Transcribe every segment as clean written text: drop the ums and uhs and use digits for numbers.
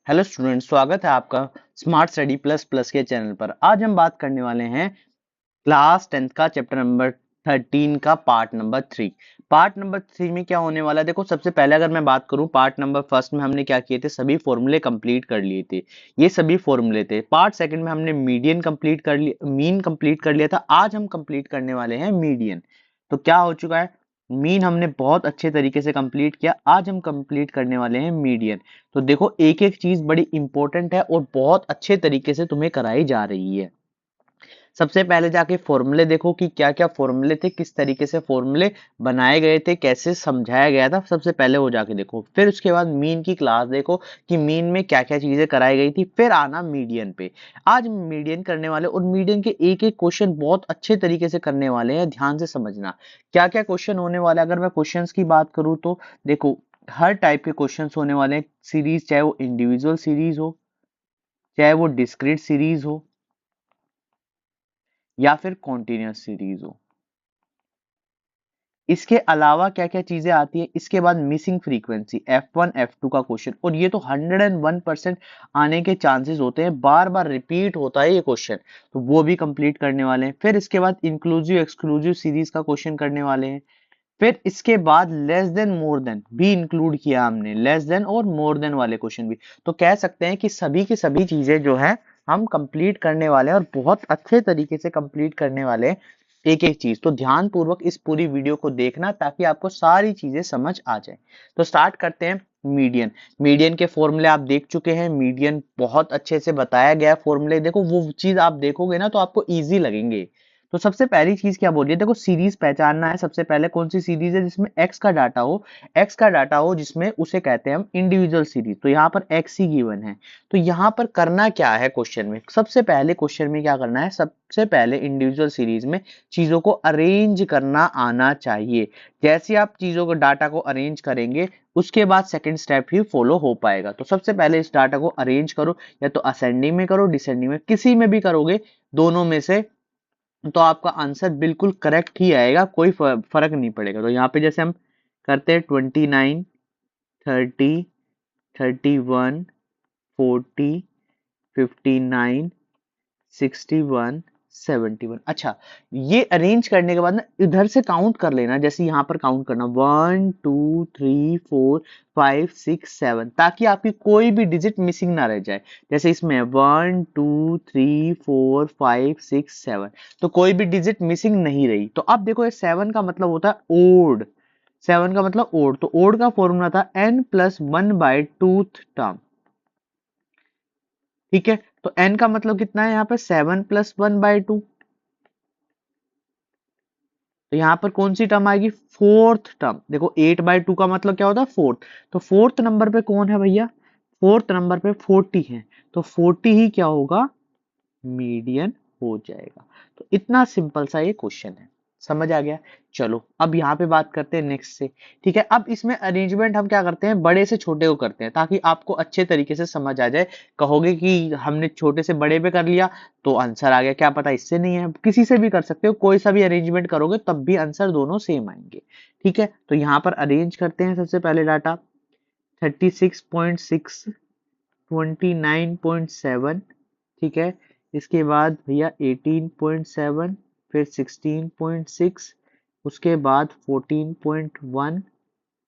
Hello student, स्वागत है आपका स्मार्ट स्टडी प्लस प्लस के चैनल पर। आज हम बात करने वाले हैं क्लास 10th का चैप्टर नंबर 13 का पार्ट नंबर 3। पार्ट नंबर 3 में क्या होने वाला है, देखो सबसे पहले अगर मैं बात करूं, पार्ट नंबर फर्स्ट में हमने क्या किए थे, सभी फॉर्मूले कंप्लीट कर लिए थे। ये सभी फॉर्मूले थे। पार्ट सेकंड में हमने मीडियन कंप्लीट कर लिया, मीन कंप्लीट कर लिया था। आज हम कंप्लीट करने वाले हैं मीडियन। तो क्या हो चुका है, मीन हमने बहुत अच्छे तरीके से कंप्लीट किया। आज हम कंप्लीट करने वाले हैं मीडियन। तो देखो एक एक चीज बड़ी इंपॉर्टेंट है और बहुत अच्छे तरीके से तुम्हें कराई जा रही है। सबसे पहले जाके फॉर्मूले देखो कि क्या क्या फॉर्मूले थे, किस तरीके से फॉर्मूले बनाए गए थे, कैसे समझाया गया था। सबसे पहले वो जाके देखो, फिर उसके बाद मीन की क्लास देखो कि मीन में क्या क्या चीजें कराई गई थी, फिर आना मीडियन पे। आज मीडियन करने वाले और मीडियन के एक एक क्वेश्चन बहुत अच्छे तरीके से करने वाले हैं। ध्यान से समझना क्या क्या क्वेश्चन होने वाले। अगर मैं क्वेश्चंस की बात करूं तो देखो हर टाइप के क्वेश्चंस होने वाले हैं। सीरीज चाहे वो इंडिविजुअल सीरीज हो, चाहे वो डिस्क्रीट सीरीज हो, या फिर कॉन्टिन्यूअस सीरीज हो। इसके अलावा क्या क्या चीजें आती है, इसके बाद मिसिंग फ्रीक्वेंसी F1 F2 का क्वेश्चन, और ये तो 101% आने के चांसेस होते हैं। बार बार रिपीट होता है ये क्वेश्चन, तो वो भी कंप्लीट करने वाले हैं। फिर इसके बाद इंक्लूसिव एक्सक्लूसिव सीरीज का क्वेश्चन करने वाले हैं। फिर इसके बाद लेस देन मोर देन भी इंक्लूड किया हमने, लेस देन और मोर देन वाले क्वेश्चन भी। तो कह सकते हैं कि सभी की सभी चीजें जो है हम कंप्लीट करने वाले हैं और बहुत अच्छे तरीके से कंप्लीट करने वाले हैं एक एक चीज। तो ध्यान पूर्वक इस पूरी वीडियो को देखना ताकि आपको सारी चीजें समझ आ जाए। तो स्टार्ट करते हैं मीडियन। मीडियन के फॉर्मूले आप देख चुके हैं, मीडियन बहुत अच्छे से बताया गया फॉर्मूले। देखो वो चीज आप देखोगे ना तो आपको इजी लगेंगे। तो सबसे पहली चीज क्या बोल रही है, देखो सीरीज पहचानना है। सबसे पहले कौन सी सीरीज है जिसमें एक्स का डाटा हो, एक्स का डाटा हो जिसमें उसे कहते हैं हम इंडिविजुअल सीरीज। तो यहाँ पर एक्स ही गिवन है। तो यहाँ पर करना क्या है क्वेश्चन में, सबसे पहले क्वेश्चन में क्या करना है, सबसे पहले इंडिविजुअल सीरीज में चीजों को अरेंज करना आना चाहिए। जैसे आप चीजों को डाटा को अरेंज करेंगे उसके बाद सेकंड स्टेप ही फॉलो हो पाएगा। तो सबसे पहले इस डाटा को अरेंज करो, या तो असेंडिंग में करो, डिसेंडिंग में, किसी में भी करोगे, दोनों में से तो आपका आंसर बिल्कुल करेक्ट ही आएगा, कोई फर्क नहीं पड़ेगा। तो यहाँ पे जैसे हम करते हैं 29, 30, 31, 40, 59, 61, 71। अच्छा, ये अरेंज करने के बाद ना इधर से काउंट कर लेना। जैसे यहाँ पर काउंट करना 1 2 3 4 5 6 7, ताकि आपकी कोई भी डिजिट मिसिंग ना रह जाए। जैसे इसमें 1 2 3 4 5 6 7, तो कोई भी डिजिट मिसिंग नहीं रही। तो अब देखो ये 7 का मतलब होता है ओड। 7 का मतलब ओड, तो ओड का फॉर्मूला था n+1/2th टर्म। ठीक है, तो n का मतलब कितना है यहाँ पे, 7+1/2। तो यहाँ पर कौन सी टर्म आएगी, फोर्थ टर्म। देखो 8/2 का मतलब क्या होता है, फोर्थ। तो फोर्थ नंबर पे कौन है भैया, फोर्थ नंबर पे 40 है। तो 40 ही क्या होगा, मीडियन हो जाएगा। तो इतना सिंपल सा ये क्वेश्चन है, समझ आ गया। चलो अब यहाँ पे बात करते हैं नेक्स्ट से। ठीक है, अब इसमें अरेंजमेंट हम क्या करते हैं, बड़े से छोटे को करते हैं ताकि आपको अच्छे तरीके से समझ आ जाए। कहोगे कि हमने छोटे से बड़े पे कर लिया तो आंसर आ गया, क्या पता इससे नहीं है, किसी से भी कर सकते हो। कोई सा भी अरेंजमेंट करोगे तब भी आंसर दोनों सेम आएंगे। ठीक है, तो यहाँ पर अरेंज करते हैं सबसे पहले डाटा 36.6, 29.7। ठीक है, इसके बाद भैया 18.7, फिर 16.6, उसके बाद 14.1।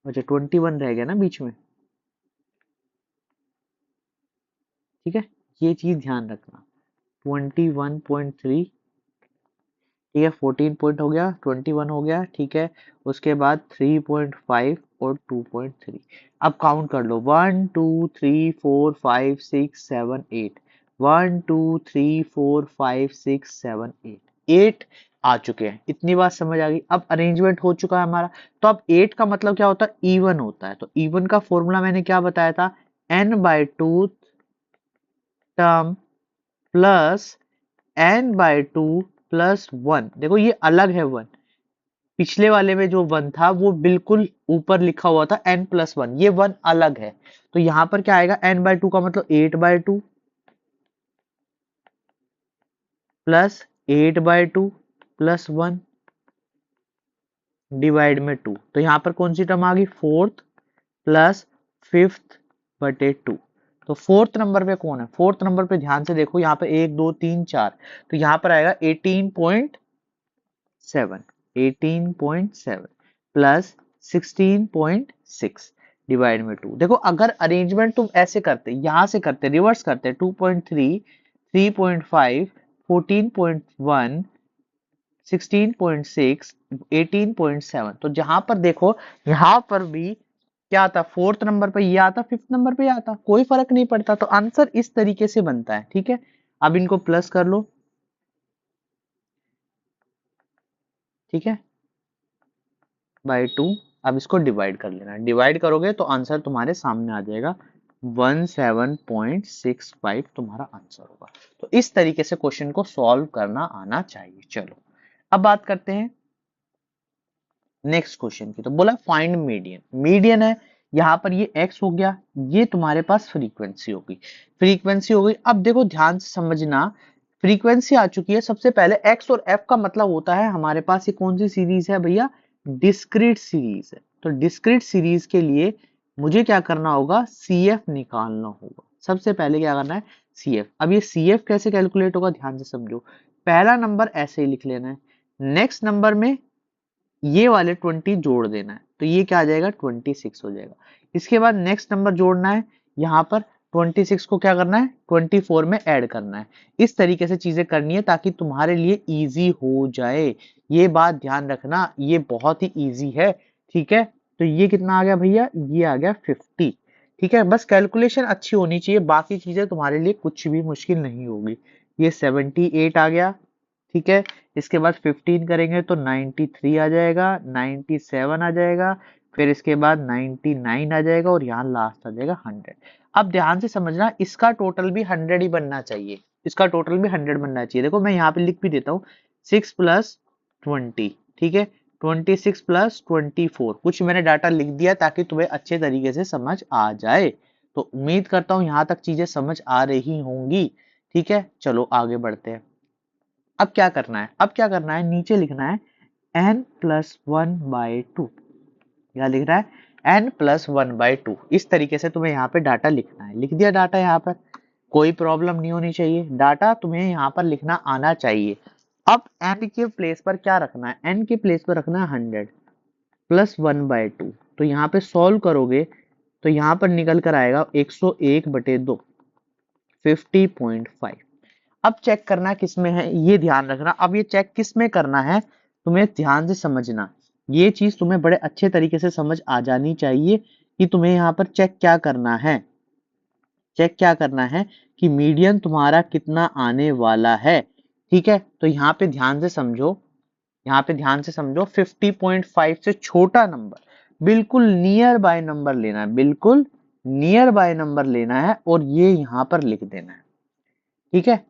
अच्छा 21 रह गया ना बीच में। ठीक है, ये चीज ध्यान रखना। 21.3, ठीक है, 14 पॉइंट हो गया, 21 हो गया। ठीक है, उसके बाद 3.5 और 2.3। अब काउंट कर लो, 1 2 3 4 5 6 7 8, 1 2 3 4 5 6 7 8, 8 आ चुके हैं। इतनी बात समझ आ गई। अब अरेंजमेंट हो चुका है हमारा। तो अब 8 का मतलब क्या होता है, इवन होता है। तो इवन का फॉर्मूला मैंने क्या बताया था, n/2 term plus n/2 plus 1। देखो ये अलग है 1, पिछले वाले में जो 1 था वो बिल्कुल ऊपर लिखा हुआ था n+1, ये 1 अलग है। तो यहाँ पर क्या आएगा, n/2 का मतलब 8/2 प्लस 8/2 प्लस 1 डिवाइड में 2। तो यहाँ पर कौन सी टर्म आ गई, फोर्थ प्लस 5th/2। तो फोर्थ नंबर पे कौन है? फोर्थ नंबर पे ध्यान से देखो, यहाँ पे 1 2 3 4, तो यहाँ पर आएगा 18.7, 18.7 प्लस 16.6 डिवाइड में 2। देखो अगर अरेंजमेंट तुम ऐसे करते, यहां से करते, रिवर्स करते, 2.3, 3.5, 14.1, 16.6, 18.7, तो जहां पर देखो यहां पर भी क्या आता, फोर्थ नंबर पे ये आता, फिफ्थ नंबर पे आता, कोई फर्क नहीं पड़ता। तो आंसर इस तरीके से बनता है, ठीक है। अब इनको प्लस कर लो, ठीक है, बाय 2। अब इसको डिवाइड कर लेना, डिवाइड करोगे तो आंसर तुम्हारे सामने आ जाएगा, 17.65 तुम्हारा आंसर होगा। तो इस तरीके से क्वेश्चन को सॉल्व करना आना चाहिए। चलो अब बात करते हैं नेक्स्ट क्वेश्चन की। तो बोला फाइंड मीडियन, मीडियन है यहाँ पर, ये x हो गया, ये तुम्हारे पास फ्रीक्वेंसी होगी, फ्रीक्वेंसी हो गई। अब देखो ध्यान से समझना, फ्रीक्वेंसी आ चुकी है। सबसे पहले x और f का मतलब होता है हमारे पास ये कौन सी सीरीज है भैया, डिस्क्रीट सीरीज है। तो डिस्क्रीट सीरीज के लिए मुझे क्या करना होगा, CF निकालना होगा। सबसे पहले क्या करना है, CF। अब ये CF कैसे कैलकुलेट होगा, ध्यान से समझो। पहला नंबर ऐसे ही लिख लेना है, नेक्स्ट नंबर में ये वाले 20 जोड़ देना है, तो ये क्या आ जाएगा, 26 हो जाएगा। इसके बाद नेक्स्ट नंबर जोड़ना है, यहाँ पर 26 को क्या करना है, 24 में ऐड करना है। इस तरीके से चीजें करनी है ताकि तुम्हारे लिए इजी हो जाए। ये बात ध्यान रखना, ये बहुत ही इजी है, ठीक है। तो ये कितना आ गया भैया, ये आ गया 50, ठीक है। बस कैलकुलेशन अच्छी होनी चाहिए, बाकी चीजें तुम्हारे लिए कुछ भी मुश्किल नहीं होगी। ये 78 आ गया, ठीक है। इसके बाद 15 करेंगे तो 93 आ जाएगा, 97 आ जाएगा, फिर इसके बाद 99 आ जाएगा, और यहाँ लास्ट आ जाएगा 100। अब ध्यान से समझना, इसका टोटल भी 100 ही बनना चाहिए, इसका टोटल भी 100 बनना चाहिए। देखो मैं यहाँ पे लिख भी देता हूँ, 6 प्लस 20, ठीक है, 26 प्लस 24, कुछ मैंने डाटा लिख दिया ताकि तुम्हें अच्छे तरीके से समझ आ जाए। तो उम्मीद करता हूँ यहाँ तक चीजें समझ आ रही होंगी, ठीक है। चलो आगे बढ़ते हैं। अब क्या करना है, अब क्या करना है, नीचे लिखना है n+1/2। क्या लिख रहा है, n+1/2। इस तरीके से तुम्हें यहाँ पे डाटा लिखना है। लिख दिया डाटा, यहाँ पर कोई प्रॉब्लम नहीं होनी चाहिए, डाटा तुम्हें यहाँ पर लिखना आना चाहिए। अब n के प्लेस पर क्या रखना है, n के प्लेस पर रखना है 100 प्लस 1/2। तो यहाँ पे सॉल्व करोगे तो यहाँ पर निकल कर आएगा 101/2, 50.5। अब चेक करना किस में है, ये ध्यान रखना। अब ये चेक किस में करना है, तुम्हें ध्यान से समझना, ये चीज तुम्हें बड़े अच्छे तरीके से समझ आ जानी चाहिए कि तुम्हें यहाँ पर चेक क्या करना है। चेक क्या करना है कि मीडियन तुम्हारा कितना आने वाला है, ठीक है। तो यहाँ पे ध्यान से समझो, यहाँ पे ध्यान से समझो, 50.5 से छोटा नंबर, बिल्कुल नियर बाय नंबर लेना है, बिल्कुल नियर बाय नंबर लेना है, और ये यहाँ पर लिख देना है, ठीक है।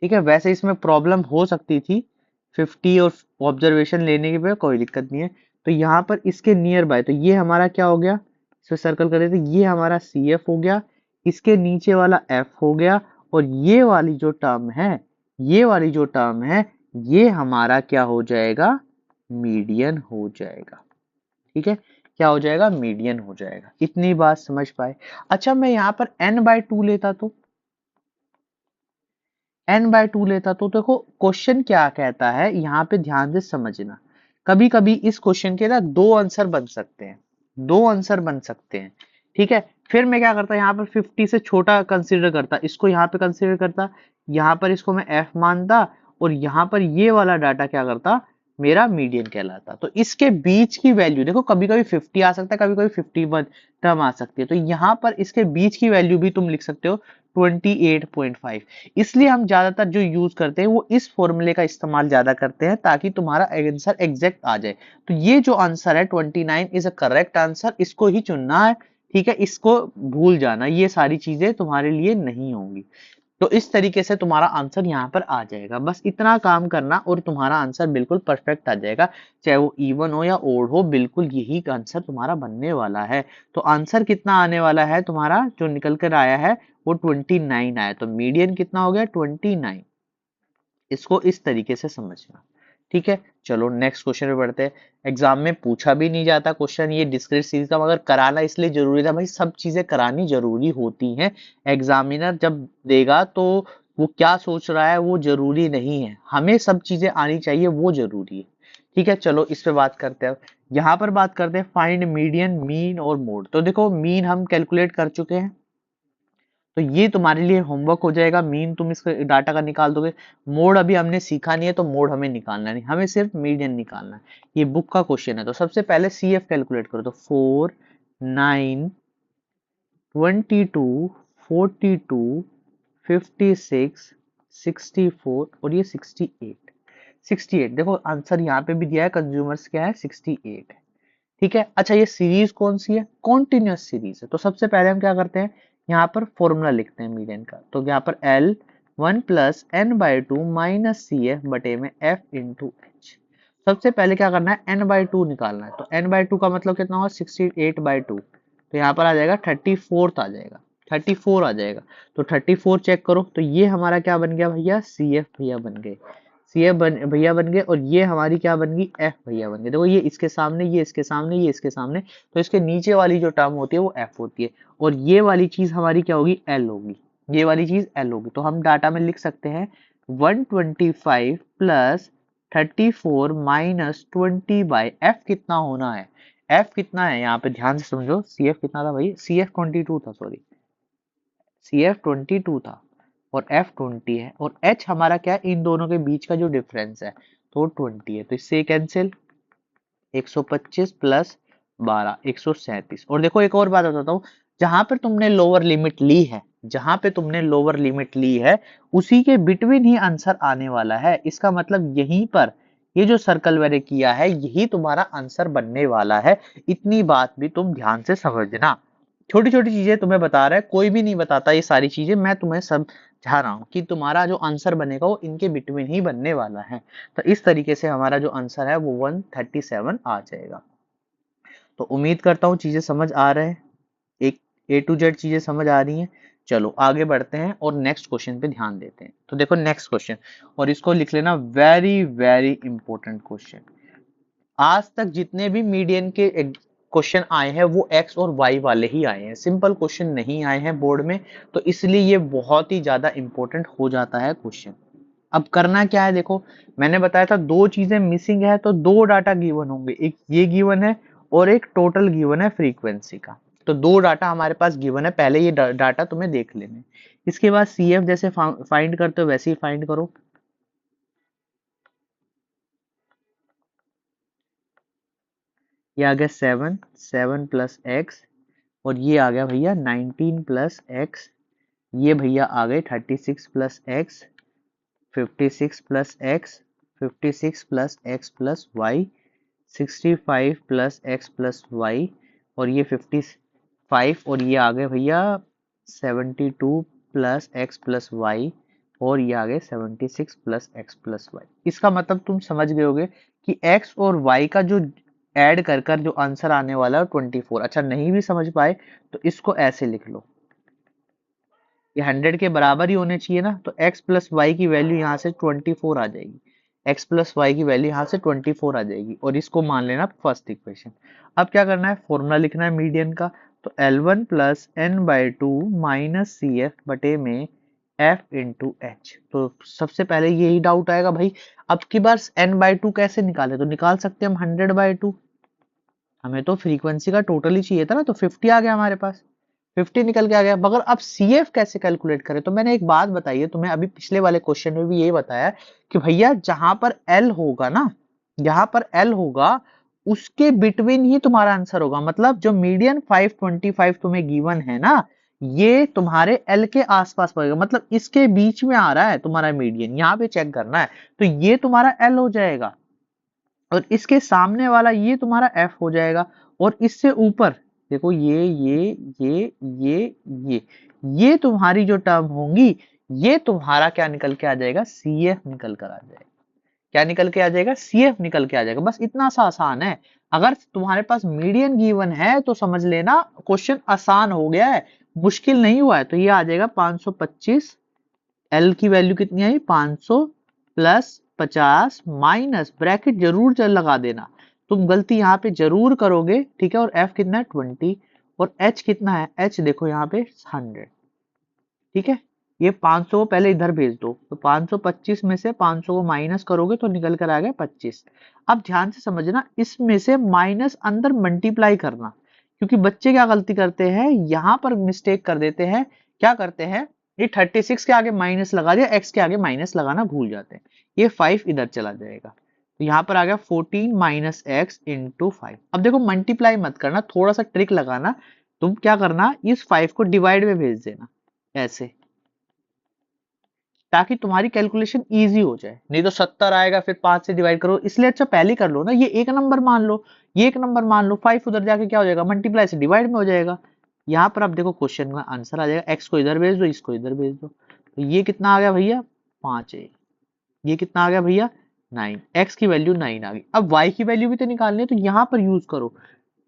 ठीक है, वैसे इसमें प्रॉब्लम हो सकती थी 50 और ऑब्जर्वेशन लेने की, वजह कोई दिक्कत नहीं है। तो यहाँ पर इसके नियर बाय, तो ये हमारा क्या हो गया, इसको सर्कल कर देते, ये हमारा CF हो गया, इसके नीचे वाला F हो गया, और ये वाली जो टर्म है, ये वाली जो टर्म है, ये हमारा क्या हो जाएगा, मीडियन हो जाएगा, ठीक है। क्या हो जाएगा, मीडियन हो जाएगा। इतनी बात समझ पाए। अच्छा मैं यहाँ पर n/2 लेता तो, n/2 लेता तो देखो क्वेश्चन क्या कहता है, यहाँ पे ध्यान से समझना। कभी कभी इस क्वेश्चन के ना दो आंसर बन सकते हैं, दो आंसर बन सकते हैं, ठीक है। फिर मैं क्या करता, यहाँ पर 50 से छोटा कंसीडर करता, इसको यहाँ पे कंसीडर करता, यहाँ पर इसको मैं f मानता, और यहाँ पर ये वाला डाटा क्या करता, मेरा मीडियन कहलाता। तो इसके बीच की वैल्यू देखो, कभी कभी 50 आ सकता है, कभी कभी 51 टर्म आ सकती है, तो यहाँ पर इसके बीच की वैल्यू भी तुम लिख सकते हो 28.5। इसलिए हम ज्यादातर जो यूज करते हैं वो इस फॉर्मूले का इस्तेमाल ज्यादा करते हैं ताकि तुम्हारा आंसर एग्जैक्ट आ जाए। तो ये जो आंसर है 29 इज अ करेक्ट आंसर, इसको ही चुनना है, ठीक है। इसको भूल जाना, ये सारी चीजें तुम्हारे लिए नहीं होंगी। तो इस तरीके से तुम्हारा आंसर यहाँ पर आ जाएगा, बस इतना काम करना और तुम्हारा आंसर बिल्कुल परफेक्ट आ जाएगा। चाहे वो इवन हो या ओड हो, बिल्कुल यही आंसर तुम्हारा बनने वाला है। तो आंसर कितना आने वाला है तुम्हारा, जो निकल कर आया है वो 29 आया। तो मीडियन कितना हो गया, 29। इसको इस तरीके से समझना, ठीक है, चलो नेक्स्ट क्वेश्चन पे बढ़ते हैं। एग्जाम में पूछा भी नहीं जाता क्वेश्चन ये डिस्क्रीट सीरीज का, मगर कराना इसलिए जरूरी था भाई, सब चीजें करानी जरूरी होती हैं। एग्जामिनर जब देगा तो वो क्या सोच रहा है वो जरूरी नहीं है, हमें सब चीजें आनी चाहिए वो जरूरी है। ठीक है, चलो इस पे बात करते हैं। यहाँ पर बात करते हैं फाइंड मीडियन, मीन और मोड। तो देखो मीन हम कैलकुलेट कर चुके हैं, तो ये तुम्हारे लिए होमवर्क हो जाएगा। मीन तुम इसके डाटा का निकाल दोगे। मोड अभी हमने सीखा नहीं है, तो मोड हमें निकालना नहीं, हमें सिर्फ मीडियन निकालना है। ये बुक का क्वेश्चन है, तो सबसे पहले सी एफ कैलकुलेट करो। तो 4, 9, 22, 42, 56, 64 और ये 68। 68 देखो आंसर यहाँ पे भी दिया है, कंज्यूमर्स क्या है 68। ठीक है, अच्छा ये सीरीज कौन सी है, कॉन्टिन्यूस सीरीज है। तो सबसे पहले हम क्या करते हैं, यहाँ पर फॉर्मूला लिखते हैं मीडियन का। तो यहाँ पर L 1 plus N by two minus C F बटे में एफ इंटू एच। सबसे पहले क्या करना है, n बाई टू निकालना है। तो n बाई टू का मतलब कितना होगा, 68 बाई टू। तो यहाँ पर आ जाएगा 34 आ जाएगा, 34 आ जाएगा। तो 34 चेक करो, तो ये हमारा क्या बन गया भैया, सी एफ भैया बन गए। सी एफ भैया बन गए, और ये हमारी क्या बन गई, एफ भैया बन गए। देखो ये इसके सामने, ये इसके सामने, ये इसके सामने, तो इसके नीचे वाली जो टर्म होती है वो एफ होती है, और ये वाली चीज हमारी क्या होगी, एल होगी। ये वाली चीज एल होगी। तो हम डाटा में लिख सकते हैं 125 प्लस 34 माइनस 20 बाई एफ कितना होना है, एफ कितना है यहाँ पे ध्यान से समझो। सी एफ कितना था भाई, सी एफ 22 था, सॉरी सी एफ 22 था, और एफ 20 है, और एच हमारा क्या है, इन दोनों के बीच का जो डिफरेंस है तो 20 है। तो इससे कैंसिल, 125 प्लस 12 137। और देखो एक और बात बताता हूँ, जहां पर तुमने लोअर लिमिट ली है, जहां पे तुमने लोअर लिमिट ली है उसी के बिटवीन ही आंसर आने वाला है। इसका मतलब यहीं पर ये जो सर्कल मैंने किया है यही तुम्हारा आंसर बनने वाला है। इतनी बात भी तुम ध्यान से समझना। छोटी छोटी चीजें तुम्हें बता रहा है, कोई भी नहीं बताता ये सारी चीजें, मैं तुम्हें समझा रहा हूँ कि तुम्हारा जो आंसर बनेगा वो इनके बिटवीन ही बनने वाला है। तो इस तरीके से हमारा जो आंसर है वो 137 आ जाएगा। तो उम्मीद करता हूँ चीजें समझ आ रहे हैं, एक ए टू जेड चीजें समझ आ रही हैं। चलो आगे बढ़ते हैं और नेक्स्ट क्वेश्चन पे ध्यान देते हैं। तो देखो नेक्स्ट क्वेश्चन, और इसको लिख लेना, वेरी वेरी इंपॉर्टेंट क्वेश्चन। आज तक जितने भी मीडियन के क्वेश्चन आए हैं वो एक्स और वाई वाले ही आए हैं, सिंपल क्वेश्चन नहीं आए हैं बोर्ड में, तो इसलिए ये बहुत ही ज्यादा इंपॉर्टेंट हो जाता है क्वेश्चन। अब करना क्या है, देखो मैंने बताया था दो चीजें मिसिंग है, तो दो डाटा गिवन होंगे, एक ये गिवन है और एक टोटल गिवन है फ्रीक्वेंसी का। तो दो डाटा हमारे पास गिवन है, पहले ये डाटा तुम्हें देख लेने। इसके बाद सी एफ जैसे फाइंड करते हो वैसे ही फाइंड करो। ये आ गया 7, 7 प्लस एक्स, और ये आ गया भैया 19 प्लस एक्स। ये भैया आ गए 36 plus X, 56 plus X, 56 plus X plus Y, 65 plus X plus Y, और ये 55, और ये आ गए भैया 72 प्लस एक्स प्लस वाई, और ये आ गए 76 प्लस एक्स प्लस वाई। इसका मतलब तुम समझ गए होगे कि एक्स और वाई का जो ऐड कर कर जो आंसर आने वाला है 24। अच्छा नहीं भी समझ पाए तो इसको ऐसे लिख लो, ये 100 के बराबर ही होने चाहिए ना, तो x प्लस वाई की वैल्यू यहाँ से 24 आ जाएगी। x प्लस वाई की वैल्यू यहाँ से 24 आ जाएगी, और इसको मान लेना फर्स्ट इक्वेशन। अब क्या करना है, फॉर्मूला लिखना है मीडियन का। तो L1 plus N by two minus C F बटे में एफ इंटू एच। तो सबसे पहले यही डाउट आएगा भाई, अब की बार n बाई टू कैसे निकाले, तो निकाल सकते हैं हम 100 बाई टू। हमें तो फ्रीक्वेंसी का टोटल ही चाहिए था ना, तो 50 आ गया हमारे पास, 50 निकल के आ गया। मगर अब सीएफ कैसे कैलकुलेट करें, तो मैंने एक बात बताई है तुम्हें, अभी पिछले वाले क्वेश्चन में भी यही बताया कि भैया जहां पर एल होगा ना, जहां पर एल होगा उसके बिटवीन ही तुम्हारा आंसर होगा। मतलब जो मीडियन 525 तुम्हें गिवन है ना, ये तुम्हारे एल के आसपास पड़ेगा, मतलब इसके बीच में आ रहा है तुम्हारा मीडियन, यहाँ पे चेक करना है। तो ये तुम्हारा एल हो जाएगा, और इसके सामने वाला ये तुम्हारा एफ हो जाएगा, और इससे ऊपर देखो ये ये तुम्हारी जो टर्म होंगी, ये तुम्हारा क्या निकल के आ जाएगा, सी एफ निकल कर आ जाएगा। क्या निकल के आ जाएगा, सी एफ निकल के आ जाएगा। बस इतना सा आसान है। अगर तुम्हारे पास मीडियन गिवन है तो समझ लेना क्वेश्चन आसान हो गया है, मुश्किल नहीं हुआ है। तो ये आ जाएगा 525, एल की वैल्यू कितनी आई 500 प्लस 50 माइनस ब्रैकेट जरूर लगा देना, तुम गलती यहाँ पे जरूर करोगे, ठीक है। और f कितना है 20 और h कितना है, h देखो यहाँ पे 100, ठीक है। ये 500 को पहले इधर भेज दो, तो 525 में से 500 को माइनस करोगे तो निकल कर आ गया 25। अब ध्यान से समझना, इसमें से माइनस अंदर मल्टीप्लाई करना, क्योंकि बच्चे क्या गलती करते हैं, यहाँ पर मिस्टेक कर देते हैं। क्या करते हैं, ये 36 के आगे माइनस लगा दिया, x के आगे माइनस लगाना भूल जाते हैं, ये 5 इधर चला जाएगा, तो यहाँ पर आ गया 14 माइनस एक्स इंटू 5। अब देखो मल्टीप्लाई मत करना, थोड़ा सा ट्रिक लगाना, तुम क्या करना, इस 5 को डिवाइड में भेज देना ऐसे, ताकि तुम्हारी कैलकुलेशन इजी हो जाए। नहीं तो 70 आएगा फिर 5 से डिवाइड करो, इसलिए अच्छा पहले कर लो ना, ये एक नंबर मान लो, ये एक नंबर मान लो, 5 उधर जाके क्या हो जाएगा, मल्टीप्लाई से डिवाइड में हो जाएगा। यहाँ पर अब देखो क्वेश्चन का आंसर आ जाएगा, एक्स को इधर भेज दो, इसको इधर भेज दो, तो ये कितना आ गया भैया 5 है, ये कितना आ गया भैया 9, एक्स की वैल्यू 9 आ गई। अब वाई की वैल्यू भी तो निकालनी है, तो यहाँ पर यूज करो,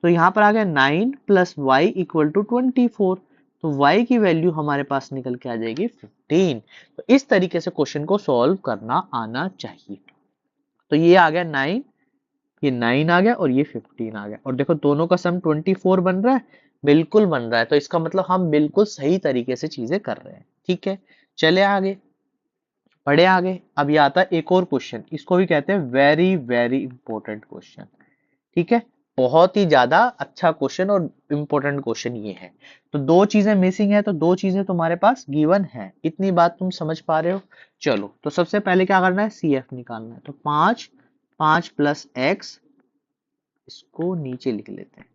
तो यहाँ पर आ गया 9 प्लस वाई इक्वल टू 24, तो y की वैल्यू हमारे पास निकल के आ जाएगी 15। तो इस तरीके से क्वेश्चन को सॉल्व करना आना चाहिए। तो ये आ गया 9, ये 9 आ गया और ये 15 आ गया, और देखो दोनों का सम 24 बन रहा है, बिल्कुल बन रहा है, तो इसका मतलब हम बिल्कुल सही तरीके से चीजें कर रहे हैं, ठीक है। चले आगे, बढ़े आगे। अब ये आता है एक और क्वेश्चन, इसको भी कहते हैं वेरी वेरी इंपॉर्टेंट क्वेश्चन, ठीक है। बहुत ही ज्यादा अच्छा क्वेश्चन और इंपॉर्टेंट क्वेश्चन ये है। तो दो चीजें मिसिंग है, तो दो चीजें तुम्हारे पास गिवन है, इतनी बात तुम समझ पा रहे हो। चलो, तो सबसे पहले क्या करना है, CF निकालना है, तो 5 प्लस एक्स, इसको नीचे लिख लेते हैं,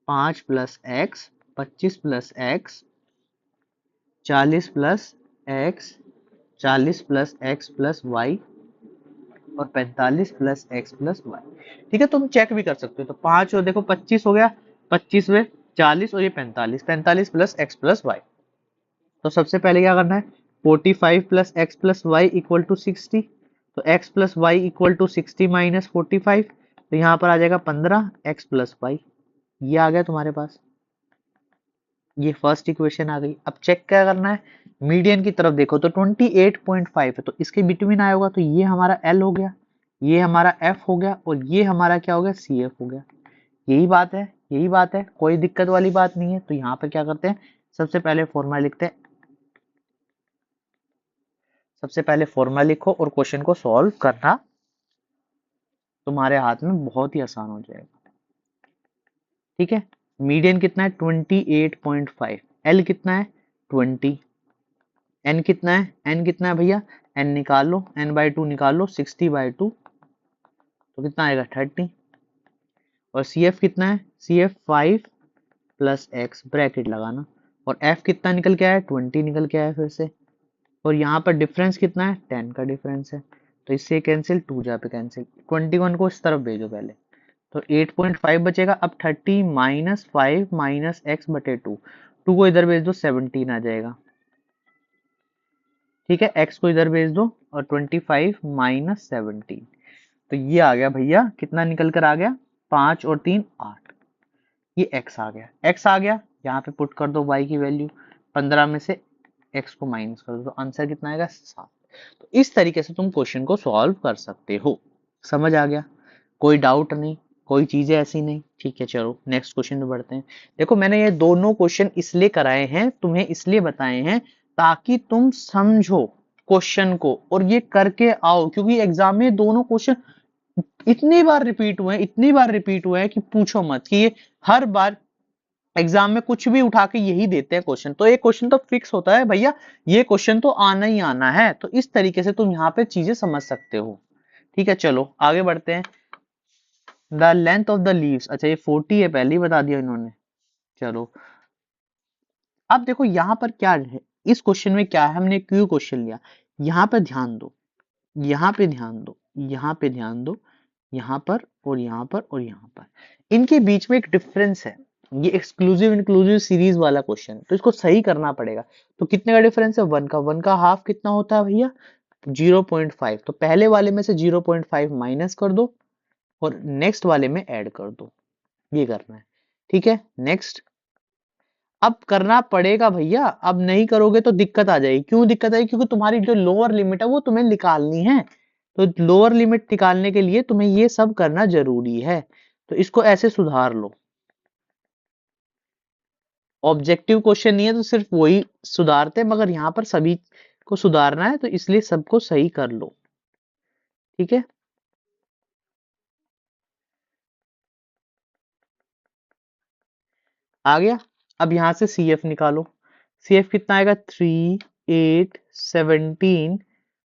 5 plus X, 25 plus X, 40 plus X, 40 plus X plus Y, और 45 प्लस एक्स प्लस वाई, ठीक है। तुम चेक भी कर सकते हो, तो 5 और देखो 25 हो गया, 25 में 40 और ये 45, 45 प्लस एक्स प्लस वाई। तो सबसे पहले क्या करना है, 45 plus X plus Y equal to 60, तो X plus Y equal to 60 minus 45, तो यहाँ पर आ जाएगा 15 एक्स प्लस वाई, ये आ गया तुम्हारे पास, ये फर्स्ट इक्वेशन आ गई। अब चेक क्या करना है, मीडियन की तरफ देखो, तो 28.5 है, तो इसके बिटवीन आया होगा, तो ये हमारा L हो गया, ये हमारा F हो गया, और ये हमारा क्या हो गया, CF हो गया। यही बात है, यही बात है, कोई दिक्कत वाली बात नहीं है। तो यहाँ पे क्या करते हैं, सबसे पहले फॉर्मूला लिखते हैं, सबसे पहले फॉर्मूला लिखो और क्वेश्चन को सॉल्व करना तुम्हारे हाथ में बहुत ही आसान हो जाएगा, ठीक है। मीडियन कितना है 28.5, L कितना है 20, n कितना है, n कितना है भैया, n निकाल लो, n/2 निकाल लो, 60/2, तो कितना आएगा 30, और CF कितना है, CF 5 प्लस एक्स, ब्रैकेट लगाना, और F कितना निकल के आया 20 निकल के आया फिर से, और यहाँ पर डिफरेंस कितना है 10 का डिफरेंस है, तो इससे कैंसिल, 2 जा पे कैंसिल, 21 को इस तरफ भेजो पहले, तो 8.5 बचेगा। अब 30 माइनस 5 माइनस एक्स बटे 2, 2 को इधर भेज दो 17 आ जाएगा, ठीक है। x को इधर भेज दो, और 25 माइनस 17, तो ये आ गया भैया, कितना निकल कर आ गया, 5 और 3 8, ये x आ गया, x आ गया, यहाँ पे पुट कर दो y की वैल्यू, 15 में से x को माइनस कर दो, तो आंसर कितना आएगा 7। तो इस तरीके से तुम क्वेश्चन को सॉल्व कर सकते हो, समझ आ गया, कोई डाउट नहीं, कोई चीजें ऐसी नहीं, ठीक है। चलो नेक्स्ट क्वेश्चन में बढ़ते हैं। देखो मैंने ये दोनों क्वेश्चन इसलिए कराए हैं, तुम्हें इसलिए बताए हैं, ताकि तुम समझो क्वेश्चन को और ये करके आओ, क्योंकि एग्जाम में दोनों क्वेश्चन इतनी बार रिपीट हुए हैं, इतनी बार रिपीट हुए हैं कि पूछो मत, कि ये हर बार एग्जाम में कुछ भी उठा के यही देते हैं क्वेश्चन, तो एक क्वेश्चन तो फिक्स होता है भैया, ये क्वेश्चन तो आना ही आना है। तो इस तरीके से तुम यहाँ पे चीजें समझ सकते हो, ठीक है। चलो आगे बढ़ते हैं। The length of the leaves, अच्छा ये 40 है, पहले ही बता दिया इन्होंने। चलो अब देखो यहाँ पर क्या है, इस क्वेश्चन में क्या है, हमने क्यों क्वेश्चन लिया, यहाँ पे ध्यान दो, यहाँ पे ध्यान दो, यहाँ पे ध्यान दो, यहाँ पर और यहाँ पर और यहाँ पर, इनके बीच में एक डिफरेंस है, ये एक्सक्लूसिव इंक्लूसिव सीरीज वाला क्वेश्चन, तो इसको सही करना पड़ेगा। तो कितने का डिफरेंस है, 1 का हाफ कितना होता है भैया 0.5, तो पहले वाले में से 0.5 माइनस कर दो और नेक्स्ट वाले में ऐड कर दो, ये करना है, ठीक है। नेक्स्ट, अब करना पड़ेगा भैया, अब नहीं करोगे तो दिक्कत आ जाएगी। क्यों दिक्कत आएगी? क्योंकि तुम्हारी जो लोअर लिमिट है वो तुम्हें निकालनी है। तो लोअर लिमिट निकालने के लिए तुम्हें ये सब करना जरूरी है। तो इसको ऐसे सुधार लो। ऑब्जेक्टिव क्वेश्चन नहीं है तो सिर्फ वही सुधारते हैं, मगर यहाँ पर सभी को सुधारना है तो इसलिए सबको सही कर लो। ठीक है, आ गया। अब यहां से सी एफ निकालो। सी एफ कितना आएगा? 3, 8, 17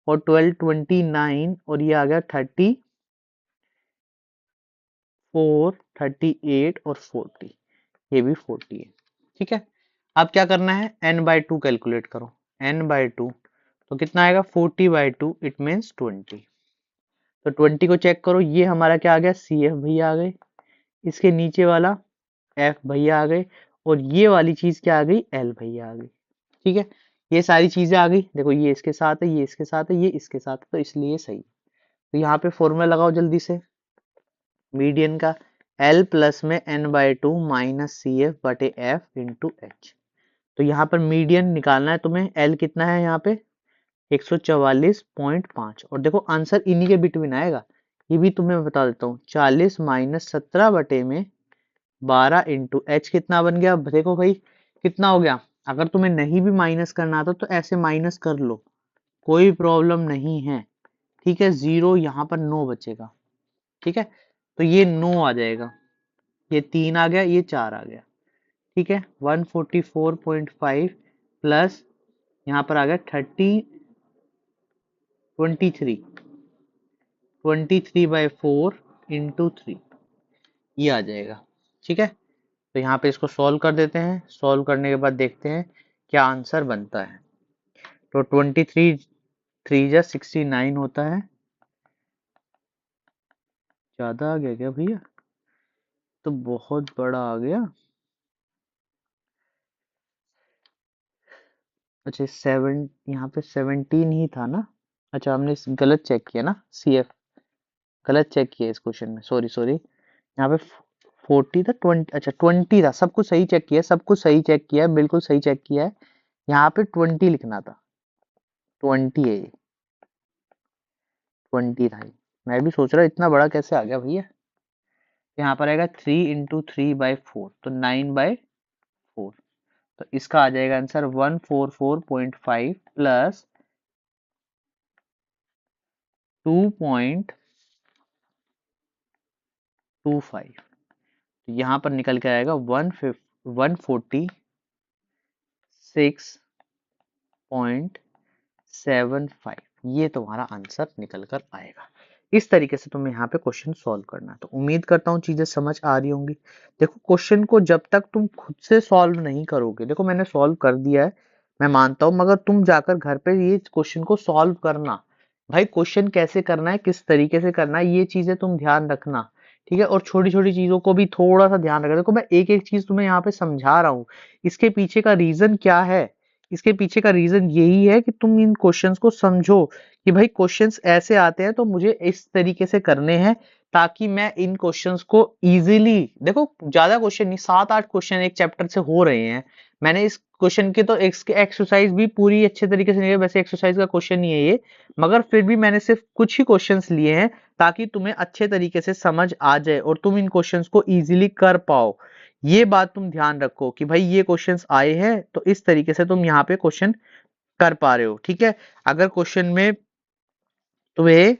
और 12, 29 और ये आ गया 34, 38 और 40। ये भी 40 है। ठीक है, अब क्या करना है? n/2 कैलकुलेट करो। n/2 तो कितना आएगा? 40/2 इट मीन्स 20। तो 20 को चेक करो, ये हमारा क्या आ गया? सी एफ भैया आ गए। इसके नीचे वाला एफ भैया आ गए। और ये वाली चीज क्या आ गई? एल भैया आ गई। ठीक है, ये सारी चीजें आ गई। देखो ये इसके साथ है, ये इसके साथ है, ये इसके साथ है, तो इसलिए सही। तो यहाँ पे फॉर्मूला लगाओ जल्दी से मीडियन का। एल प्लस में n/2 माइनस सी एफ बटे एफ इंटू एच। तो यहाँ पर मीडियन निकालना है तुम्हें। एल कितना है यहाँ पे? 144.5। और देखो आंसर इन्हीं के बिटवीन आएगा। ये भी तुम्हें बता देता हूँ। 40 माइनस 17 बटे में 12 इंटू एच कितना बन गया? अब देखो भाई कितना हो गया। अगर तुम्हें नहीं भी माइनस करना आता तो ऐसे माइनस कर लो, कोई प्रॉब्लम नहीं है। ठीक है, 0 यहाँ पर 9 बचेगा। ठीक है, तो ये 9 आ जाएगा, ये 3 आ गया, ये 4 आ गया। ठीक है, 144.5 प्लस यहाँ पर आ गया 23/4 इंटू 3, ये आ जाएगा। ठीक है, तो यहाँ पे इसको सॉल्व कर देते हैं। सॉल्व करने के बाद देखते हैं क्या आंसर बनता है। तो 23 3 जा 69 होता है। ज्यादा आ गया क्या भैया? तो बहुत बड़ा आ गया। अच्छा 7, यहाँ पे 17 ही था ना? अच्छा हमने गलत चेक किया ना, सी एफ गलत चेक किया इस क्वेश्चन में। सॉरी सॉरी, यहाँ पे 40 था, 20, अच्छा 20 था। सब कुछ सही चेक किया, सब कुछ सही चेक किया है, बिल्कुल सही चेक किया है। यहाँ पे 20 लिखना था, 20 है ये, 20 था ये। मैं भी सोच रहा इतना बड़ा कैसे आ गया भैया। यहाँ पर आएगा 3 × 3/4 तो 9/4। तो इसका आ जाएगा आंसर 144.5 प्लस 2.25। तो यहाँ पर निकल के आएगा 146.75। ये तुम्हारा आंसर निकल कर आएगा। इस तरीके से तुम्हें यहाँ पे क्वेश्चन सॉल्व करना है। तो उम्मीद करता हूँ चीजें समझ आ रही होंगी। देखो क्वेश्चन को जब तक तुम खुद से सॉल्व नहीं करोगे, देखो मैंने सॉल्व कर दिया है, मैं मानता हूँ, मगर तुम जाकर घर पे ये क्वेश्चन को सॉल्व करना। भाई क्वेश्चन कैसे करना है, किस तरीके से करना है, ये चीजें तुम ध्यान रखना। ठीक है, और छोटी छोटी चीजों को भी थोड़ा सा ध्यान रखना। देखो मैं एक एक चीज तुम्हें यहाँ पे समझा रहा हूँ, इसके पीछे का रीजन क्या है। इसके पीछे का रीजन यही है कि तुम इन क्वेश्चंस को समझो कि भाई क्वेश्चंस ऐसे आते हैं तो मुझे इस तरीके से करने हैं, ताकि मैं इन क्वेश्चंस को इजीली, देखो ज्यादा क्वेश्चन नहीं, 7-8 क्वेश्चन एक चैप्टर से हो रहे हैं। मैंने इस क्वेश्चन के तो एक्सरसाइज भी पूरी अच्छे तरीके से नहीं है, वैसे एक्सरसाइज का क्वेश्चन नहीं है ये, मगर फिर भी मैंने सिर्फ कुछ ही क्वेश्चंस लिए हैं ताकि तुम्हें अच्छे तरीके से समझ आ जाए और तुम इन क्वेश्चंस को इजीली कर पाओ। ये बात तुम ध्यान रखो कि भाई ये क्वेश्चंस आए हैं तो इस तरीके से तुम यहाँ पे क्वेश्चन कर पा रहे हो। ठीक है, अगर क्वेश्चन में तुम्हें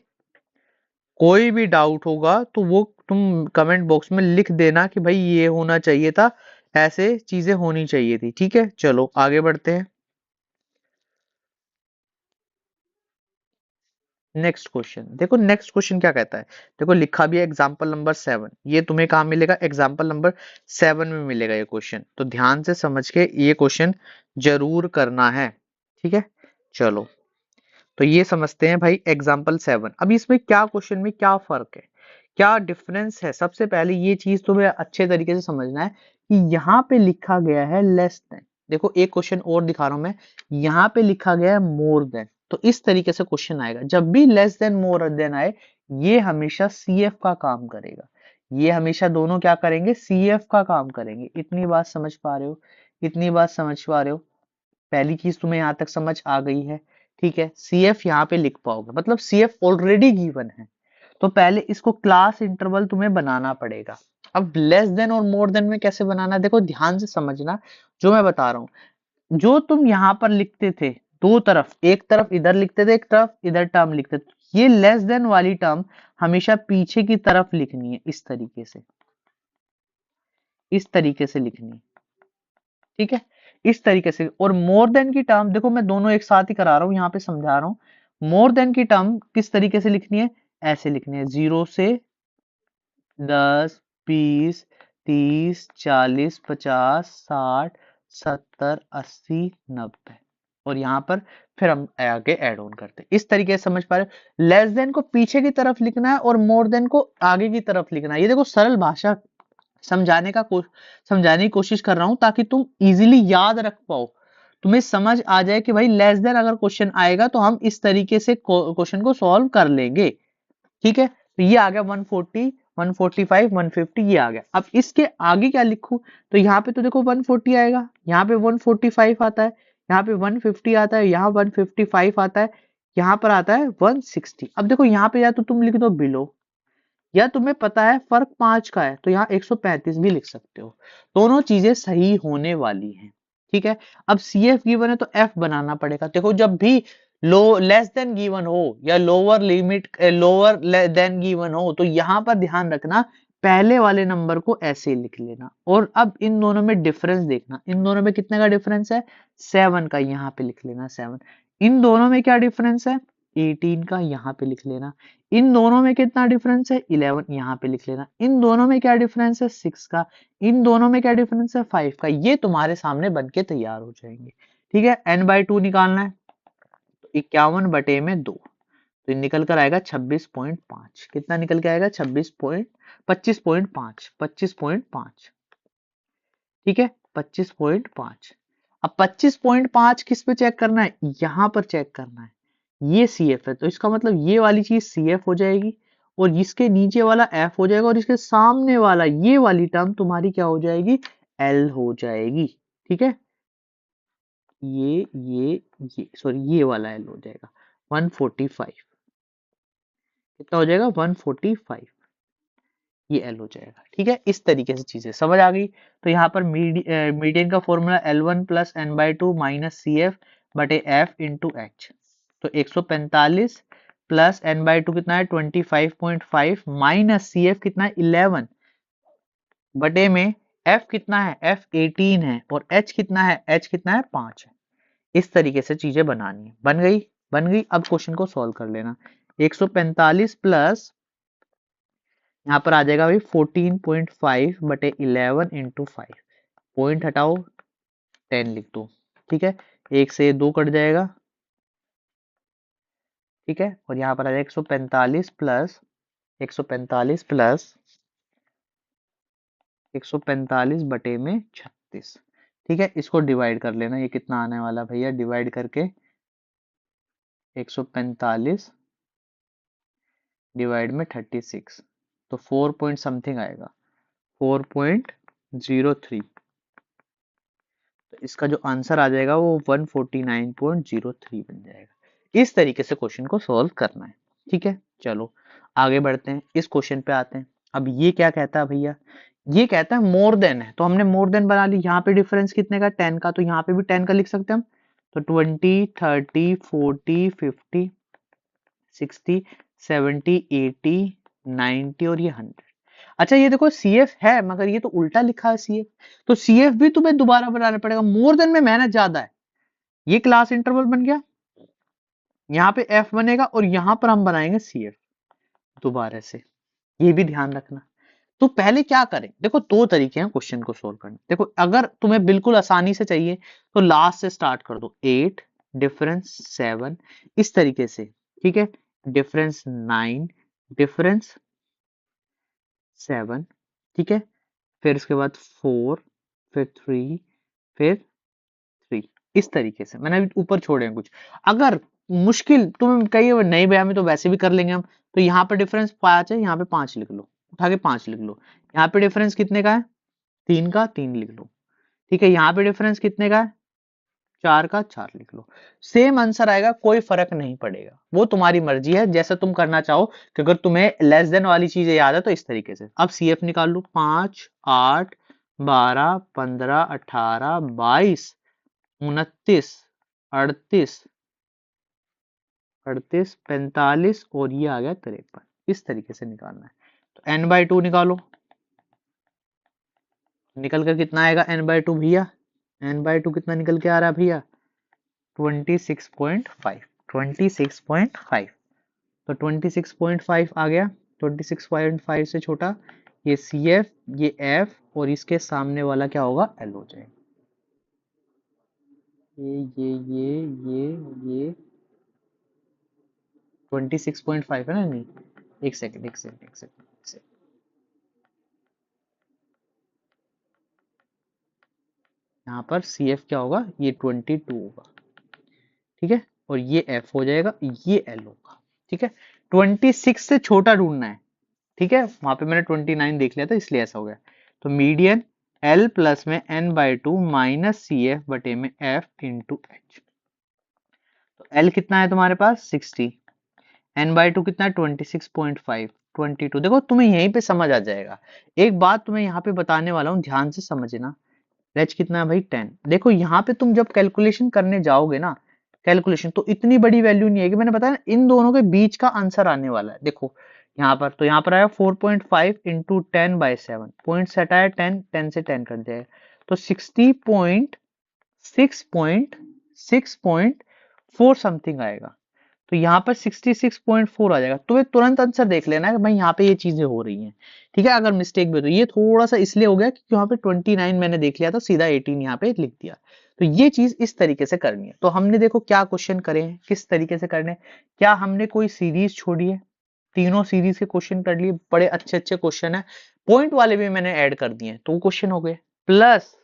कोई भी डाउट होगा तो वो तुम कमेंट बॉक्स में लिख देना कि भाई ये होना चाहिए था, ऐसे चीजें होनी चाहिए थी। ठीक है, चलो आगे बढ़ते हैं। नेक्स्ट क्वेश्चन देखो, नेक्स्ट क्वेश्चन क्या कहता है। देखो लिखा भी है एग्जाम्पल नंबर 7, ये तुम्हें कहाँ मिलेगा? एग्जाम्पल नंबर 7 में मिलेगा ये क्वेश्चन। तो ध्यान से समझ के ये क्वेश्चन जरूर करना है। ठीक है, चलो तो ये समझते हैं भाई एग्जाम्पल 7। अब इसमें क्या क्वेश्चन में क्या फर्क है, क्या डिफरेंस है। सबसे पहले ये चीज तुम्हें अच्छे तरीके से समझना है कि यहाँ पे लिखा गया है लेस देन। देखो एक क्वेश्चन और दिखा रहा हूं मैं, यहाँ पे लिखा गया है मोर देन। तो इस तरीके से क्वेश्चन आएगा। जब भी लेस देन मोर देन आए, ये हमेशा सी एफ का काम करेगा। ये हमेशा दोनों क्या करेंगे? सी एफ का काम करेंगे। इतनी बात समझ पा रहे हो? इतनी बात समझ पा रहे हो? पहली चीज तुम्हें यहां तक समझ आ गई है। ठीक है, सी एफ यहाँ पे लिख पाओगे, मतलब सी एफ ऑलरेडी गिवन है, तो पहले इसको क्लास इंटरवल तुम्हें बनाना पड़ेगा। अब लेस देन और मोर देन में कैसे बनाना, देखो ध्यान से समझना जो मैं बता रहा हूँ। जो तुम यहाँ पर लिखते थे दो तरफ, एक तरफ इधर लिखते थे, एक तरफ इधर टर्म लिखते थे, ये लेस देन वाली टर्म हमेशा पीछे की तरफ लिखनी है, इस तरीके से, इस तरीके से लिखनी है। ठीक है, इस तरीके से। और मोर देन की टर्म देखो मैं दोनों एक साथ ही करा रहा हूं, यहाँ पे समझा रहा हूं। मोर देन की टर्म किस तरीके से लिखनी है, ऐसे लिखनी है, 0 से 10 20 30 40 50 60 70 80 90, और यहाँ पर फिर हम आगे ऐड ऑन करते हैं। इस तरीके से समझ पा रहे हो? लेस देन को पीछे की तरफ लिखना है और मोर देन को आगे की तरफ लिखना है। ये देखो सरल भाषा समझाने की कोशिश कर रहा हूं ताकि तुम इजीली याद रख पाओ, तुम्हें समझ आ जाए कि भाई लेस देन अगर क्वेश्चन आएगा तो हम इस तरीके से क्वेश्चन को सॉल्व कर लेंगे। ठीक है, तो ये आ गया 140 145 150, ये आ गया। अब इसके आगे क्या लिखूं, तो यहाँ पे तो देखो 140 आएगा, यहाँ पे 145 आता है, यहाँ पे 150 आता है, यहाँ 155 आता है, यहाँ पर आता है 160। अब देखो यहाँ पे या तो तुम लिख दो बिलो, या तुम्हें पता है फर्क 5 का है तो यहाँ 135 भी लिख सकते हो। दोनों चीजें सही होने वाली हैं। ठीक है, अब सी एफ गिवन है तो एफ बनाना पड़ेगा। देखो जब भी लो लेस देन गिवन हो या lower limit lower than given हो तो यहाँ पर ध्यान रखना, पहले वाले नंबर को ऐसे लिख लेना। और अब इन दोनों में डिफरेंस देखना, इन दोनों में कितने का डिफरेंस है, 7 का, यहाँ पे लिख लेना 7। इन दोनों में क्या डिफरेंस है, 18 का, यहाँ पे लिख लेना। इन दोनों में कितना डिफरेंस है, 11, यहाँ पे लिख लेना। इन दोनों में क्या डिफरेंस है, 6 का। इन दोनों में क्या डिफरेंस है, 5 का। ये तुम्हारे सामने बनके तैयार हो जाएंगे। ठीक है, n/2 निकालना है, तो 51 बटे में 2, तो निकल कर आएगा 26.5। कितना निकल के आएगा, 25.5, 25.5। ठीक है, 25.5। अब 25.5 किस पे चेक करना है, यहां पर चेक करना है। ये सी एफ है तो इसका मतलब ये वाली चीज सी एफ हो जाएगी, और इसके नीचे वाला एफ हो जाएगा, और इसके सामने वाला ये वाली टर्म तुम्हारी क्या हो जाएगी, एल हो जाएगी। ठीक है, ये सॉरी ये वाला एल हो जाएगा 145। कितना हो जाएगा, 145, ये एल हो जाएगा। ठीक है, इस तरीके से चीजें समझ आ गई। तो यहाँ पर मीडियन का formula L1 plus n/2 minus C F बटे एफ इंटू एच। तो 145 प्लस n/2 कितना है 25.5 माइनस सी एफ कितना है 11 बटे में एफ कितना है, एफ 18 है, और एच कितना है, एच कितना है 5 है। इस तरीके से चीजें बनानी है। बन गई, बन गई। अब क्वेश्चन को सॉल्व कर लेना। 145 प्लस यहाँ पर आ जाएगा भाई 14.5 बटे 11 इंटू 5, पॉइंट हटाओ 10 लिख दो। ठीक है, एक से 2 कट जाएगा। ठीक है, और यहाँ पर आ जाएगा 145 प्लस 145 प्लस 145 बटे में 36। ठीक है, इसको डिवाइड कर लेना, ये कितना आने वाला भैया, डिवाइड करके 145 डिवाइड में 36, तो 4 पॉइंट समथिंग आएगा, 4.03। तो इसका जो आंसर आ जाएगा वो 149.03 बन जाएगा। इस तरीके से क्वेश्चन को सॉल्व करना है। ठीक है, चलो आगे बढ़ते हैं, इस क्वेश्चन पे आते हैं। अब ये क्या कहता है भैया, ये कहता है मोर देन है, तो हमने मोर देन बना ली। यहाँ पे डिफरेंस कितने का, 10 का, तो यहाँ पे भी 10 का लिख सकते हैं हम। तो 20 30 40 50 60 70 80 90 और ये 100। अच्छा ये देखो सी एफ है मगर ये तो उल्टा लिखा है सी एफ, तो सी एफ भी तुम्हें दोबारा बनाना पड़ेगा। मोर देन में मेहनत ज्यादा है। ये क्लास इंटरवल बन गया, यहाँ पे एफ बनेगा, और यहाँ पर हम बनाएंगे सी एफ दोबारा से। ये भी ध्यान रखना। तो पहले क्या करें, देखो दो तरीके हैं क्वेश्चन को सोल्व करने। देखो अगर तुम्हें बिल्कुल आसानी से चाहिए तो लास्ट से स्टार्ट कर दो, 8 डिफरेंस 7, इस तरीके से। ठीक है, डिफरेंस 9 डिफरेंस 7। ठीक है, फिर उसके बाद 4, फिर 3, फिर 3, इस तरीके से मैंने अभी ऊपर छोड़े हैं कुछ। अगर मुश्किल तुम कही नहीं भैया में तो वैसे भी कर लेंगे हम, तो यहाँ पे डिफरेंस 5 है, यहाँ पे 5 लिख लो, उठा के 5 लिख लो। यहाँ पे डिफरेंस कितने का है, 3 का, 3 लिख लो। ठीक है, यहाँ पे डिफरेंस कितने का है, 4 का 4 लिख लो, सेम आंसर आएगा, कोई फर्क नहीं पड़ेगा, वो तुम्हारी मर्जी है जैसे तुम करना चाहो, कि अगर तुम्हें लेस देन वाली चीजें याद है तो इस तरीके से। अब सी एफ निकाल लो, 5 8 12 15 18 22 29 38 38 45 और ये आ गया 53, इस तरीके से निकालना है। तो n बाई 2 निकालो, निकल कर कितना आएगा n बाई 2 भैया, n बाई 2 कितना निकल के आ रहा है भैया, 26.5, 26.5, तो 26.5 आ गया, 26.5 से छोटा ये सी एफ, ये एफ, और इसके सामने वाला क्या होगा, एल हो जाएगा, ये 26.5 है ना, नहीं, एक सेकंड एक सेकंड एक सेकंड एक सेकंड, यहाँ पर सी एफ क्या होगा, ये 22 होगा, ठीक है, और ये एफ हो जाएगा, ये एल होगा, ठीक है, 26 से छोटा ढूंढना है, ठीक है, वहां पे मैंने 29 देख लिया था इसलिए ऐसा हो गया। तो मीडियन एल प्लस में N by 2 minus C F बटे में एफ इंटू एच, तो एल कितना है तुम्हारे पास 60, एन बाई 2 कितना है 26.5, 22, देखो तुम्हें यहीं पे समझ आ जाएगा। एक बात तुम्हें यहाँ पे बताने वाला हूँ, ध्यान से समझना, एच कितना है भाई 10, देखो यहाँ पे तुम जब कैलकुलेशन करने जाओगे ना, कैलकुलेशन तो इतनी बड़ी वैल्यू नहीं आएगी, मैंने बताया इन दोनों के बीच का आंसर आने वाला है, देखो यहाँ पर, तो यहाँ पर आया 4.5 इंटू 10 बाई 7, पॉइंट सेट आया 10, 10 से 10 कट जाएगा, तो 60.6.4 समथिंग आएगा, तो यहाँ पर 66.4 आ जाएगा, तो वे तुरंत आंसर देख लेना है कि भाई यहाँ पे ये चीजें हो रही हैं, ठीक है। अगर मिस्टेक भी हो तो ये थोड़ा सा इसलिए हो गया क्योंकि यहाँ पे 29 मैंने देख लिया था, सीधा 18 यहाँ पे लिख दिया, तो ये चीज इस तरीके से करनी है। तो हमने देखो क्या क्वेश्चन करे हैं, किस तरीके से करने, क्या हमने कोई सीरीज छोड़ी है, तीनों सीरीज के क्वेश्चन कर लिए, बड़े अच्छे अच्छे क्वेश्चन है, पॉइंट वाले भी मैंने ऐड कर दिए, तो वो क्वेश्चन हो गए, प्लस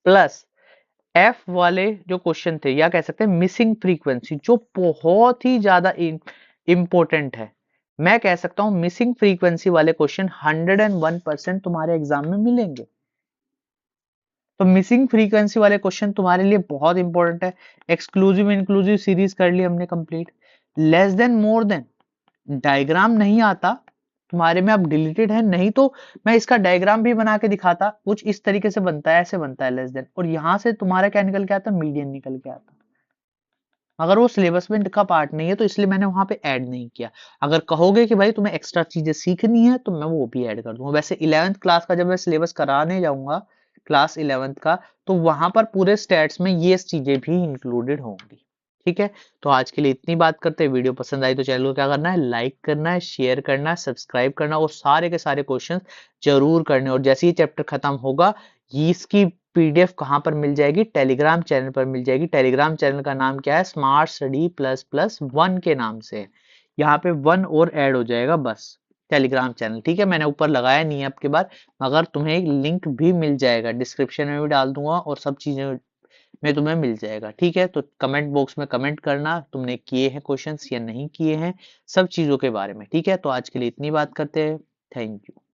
प्लस एफ वाले जो क्वेश्चन थे, या कह सकते हैं मिसिंग फ्रीक्वेंसी, जो बहुत ही ज्यादा इंपॉर्टेंट है, मैं कह सकता हूं मिसिंग फ्रीक्वेंसी वाले क्वेश्चन 101% तुम्हारे एग्जाम में मिलेंगे, तो मिसिंग फ्रीक्वेंसी वाले क्वेश्चन तुम्हारे लिए बहुत इंपॉर्टेंट है। एक्सक्लूसिव इंक्लूसिव सीरीज कर ली हमने complete, less than more than, diagram नहीं आता तुम्हारे में, अब डिलीटेड है, नहीं तो मैं इसका डायग्राम भी बना के दिखाता, कुछ इस तरीके से बनता है, ऐसे बनता है लेस देन, और यहां से तुम्हारा क्या निकल के आता, मीडियन निकल के आता, अगर वो सिलेबस में का पार्ट नहीं है तो इसलिए मैंने वहां पे ऐड नहीं किया। अगर कहोगे कि भाई तुम्हें एक्स्ट्रा चीजें सीखनी है तो मैं वो भी ऐड कर दूंगा। वैसे 11th क्लास का जब मैं सिलेबस कराने जाऊंगा, क्लास 11th का, तो वहां पर पूरे स्टेट्स में ये चीजें भी इंक्लूडेड होंगी, ठीक है। तो आज के लिए इतनी बात करते हैं, वीडियो पसंद आई तो चैनल को क्या करना है, लाइक करना है, शेयर करना है, सब्सक्राइब करना, और सारे के सारे क्वेश्चन जरूर करने, और जैसे ही चैप्टर खत्म होगा, ये इसकी पीडीएफ कहाँ पर मिल जाएगी, टेलीग्राम चैनल पर मिल जाएगी। टेलीग्राम चैनल का नाम क्या है, स्मार्ट स्टडी प्लस प्लस 1 के नाम से, यहाँ पे 1 और ऐड हो जाएगा बस, टेलीग्राम चैनल, ठीक है। मैंने ऊपर लगाया नहीं है आपके बाद, मगर तुम्हें एक लिंक भी मिल जाएगा, डिस्क्रिप्शन में भी डाल दूंगा, और सब चीजें में तुम्हें मिल जाएगा, ठीक है। तो कमेंट बॉक्स में कमेंट करना तुमने किए हैं क्वेश्चंस या नहीं किए हैं, सब चीजों के बारे में, ठीक है। तो आज के लिए इतनी बात करते हैं, थैंक यू।